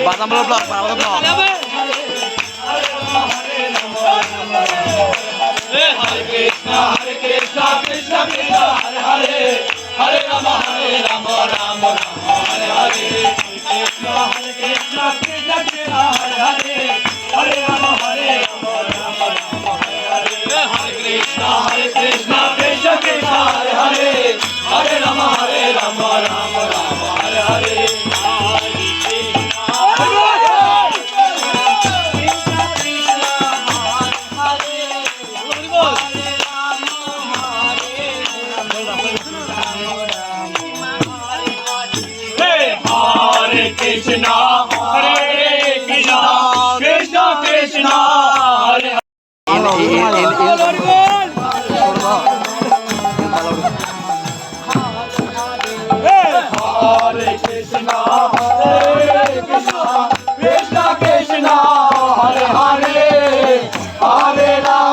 বাদাম ব্লগ বাদাম blog Hare Krishna Krishna Krishna Hare Hare Hare Rama Rama Rama Hare Hare Krishna Krishna Krishna Hare Hare Hare Rama Rama Rama Hare Hare Hare Krishna Krishna Krishna Hare Hare Hare Rama Rama Rama Hare Hare Krishna Hare Krishna Krishna Krishna Hare Hare Krishna Hare Krishna Krishna Krishna Hare Hare Hare Rama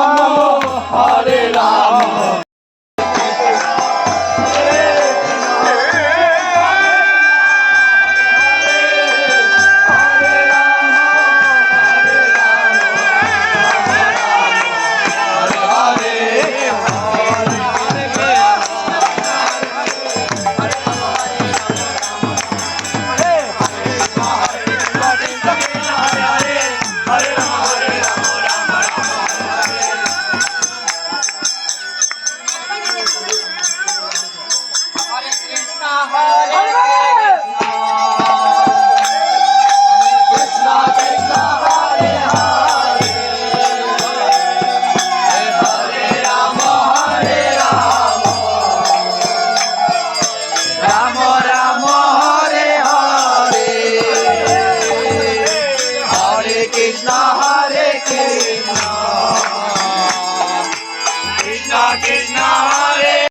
Hare Rama Krishna Krishna